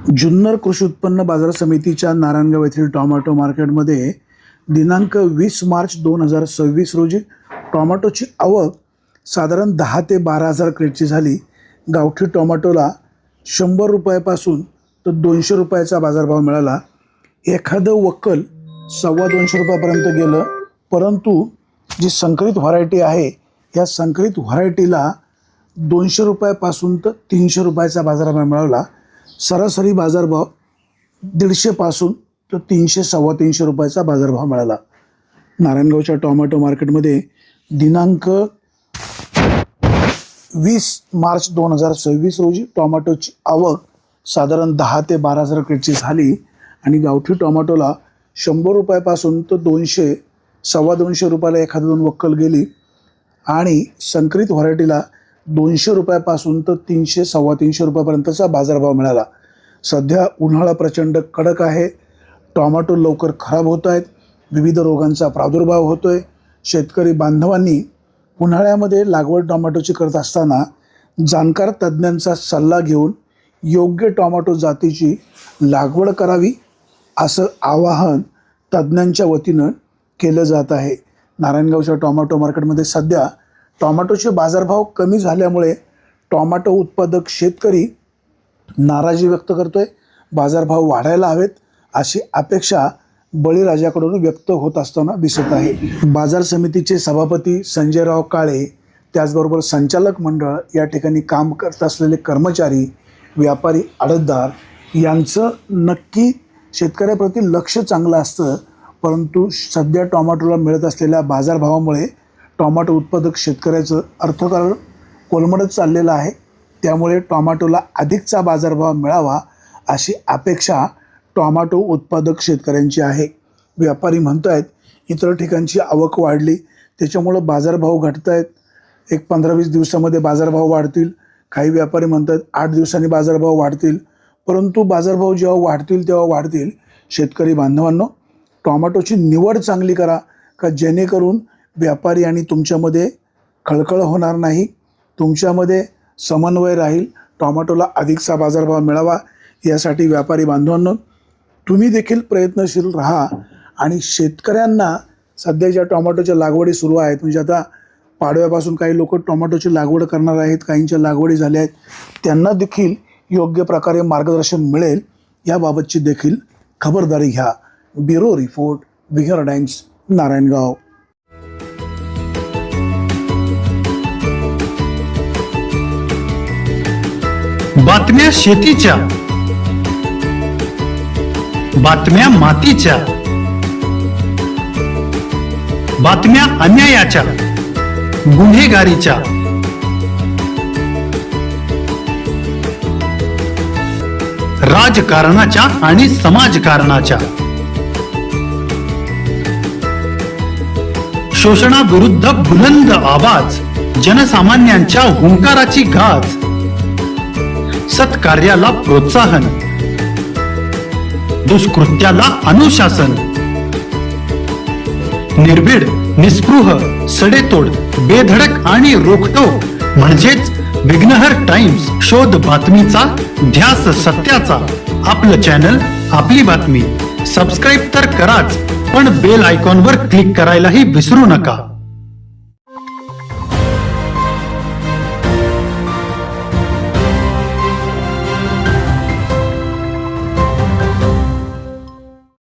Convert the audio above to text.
जुन्नर कृषी उत्पन्न बाजार समितीच्या नारायणगाव येथील टोमॅटो मार्केटमध्ये दिनांक 20 मार्च 2026 रोजी टोमॅटोची आवक साधारण 10 ते 12,000 क्रेटची झाली। गावठी टोमॅटोला 100 रुपयापासून तर 200 रुपयाचा बाजारभाव मिळाला। एखादं वक्कल 250 रुपयापर्यंत गेलं, परंतु जी संकरित व्हरायटी आहे या संकरित व्हरायटीला 200 रुपयापासून तर 300 रुपयाचा बाजारभाव मिळाला। सरासरी बाजारभाव 150 पासून तर 300 325 रुपयाचा बाजारभाव मिळाला। नारायणगावच्या टोमॅटो मार्केटमध्ये दिनांक 20 मार्च 2026 रोजी टोमॅटोची आवक साधारण 10 ते 12,000 क्रेटची झाली आणि गावठी टोमॅटोला 100 रुपयापासून तर 200 225 रुपयाला एखाद दोन वक्कल गेली आणि संकरित व्हरायटीला 200 रुपयापासून तर 300 325 रुपयापर्यंतचा बाजारभाव मिळाला। सध्या उन्हाळा प्रचंड कडक आहे, टोमॅटो लवकर खराब होत आहेत, विविध रोगांचा प्रादुर्भाव होतोय। शेतकरी बांधवांनी उन्हाळ्यामध्ये लागवड टोमॅटोची करत असताना जाणकार तज्ज्ञांचा सल्ला घेऊन योग्य टोमॅटो जातीची लागवड करावी असं आवाहन तज्ज्ञांच्या वतीनं केलं जात आहे। नारायणगावच्या टोमॅटो मार्केटमध्ये सध्या टोमॅटोचे बाजारभाव कमी झाल्यामुळे टोमॅटो उत्पादक शेतकरी नाराजी व्यक्त करतोय। बाजारभाव वाढायला हवेत अशी अपेक्षा बळीराजाकडून व्यक्त होत असताना दिसत आहे। बाजार समितीचे सभापती संजयराव काळे, त्याचबरोबर संचालक मंडळ, या ठिकाणी काम करत असलेले कर्मचारी, व्यापारी, आडतदार यांचं नक्की शेतकऱ्याप्रती लक्ष चांगलं असतं, परंतु सध्या टोमॅटोला मिळत असलेल्या बाजारभावामुळे टोमॅटो उत्पादक शेतकऱ्याचं अर्थकारण कोलमडत चाललेलं आहे। त्यामुळे टोमॅटोला अधिकचा बाजारभाव मिळावा अशी अपेक्षा टोमॅटो उत्पादक शेतकऱ्यांची आहे। व्यापारी म्हणत आहेत इतर ठिकाणची आवक वाढली त्याच्यामुळं बाजारभाव घटत आहेत, एक 15-20 दिवसामध्ये बाजारभाव वाढतील। काही व्यापारी म्हणतात 8 दिवसांनी बाजारभाव वाढतील, परंतु बाजारभाव जेव्हा वाढतील तेव्हा वाढतील। शेतकरी बांधवांनो, टोमॅटोची निवड चांगली करा का जेणेकरून व्यापारी आणि तुमच्यामध्ये खळखळ होणार नाही, तुमच्यामध्ये समन्वय राहील, टोमॅटोला अधिकचा बाजारभाव मिळावा यासाठी व्यापारी बांधवांनो तुम्ही देखील प्रयत्नशील राहा। आणि शेतकऱ्यांना सध्या ज्या टोमॅटोच्या लागवडी सुरू आहेत, म्हणजे आता पाडव्यापासून काही लोक टोमॅटोची लागवड करणार आहेत, काहींच्या लागवडी झाल्या आहेत, त्यांना देखील योग्य प्रकारे मार्गदर्शन मिळेल याबाबतची देखील खबरदारी घ्या। Bureau report, Vighar Times, Narayangaon. बातम्या शेतीच्या, बातम्या मातीच्या, बातम्या अन्यायाच्या, गुन्हेगारीच्या, राजकारणाच्या आणि समाजकारणाच्या, शोषणाविरुद्ध बुलंद आवाज, जनसामान्यांच्या हुंकाराची गाज, सत्कार्याला प्रोत्साहन, दुष्कृत्याला अनुशासन, निर्भीड, निस्पृह, सडेतोड, बेधडक आणि रोखटोक म्हणजेच विघ्नहर टाइम्स। शोध बातमीचा, ध्यास सत्याचा। आपलं चॅनल, आपली बातमी। सबस्क्राईब तर कराच, पण बेल आयकॉनवर क्लिक करायलाही विसरू नका।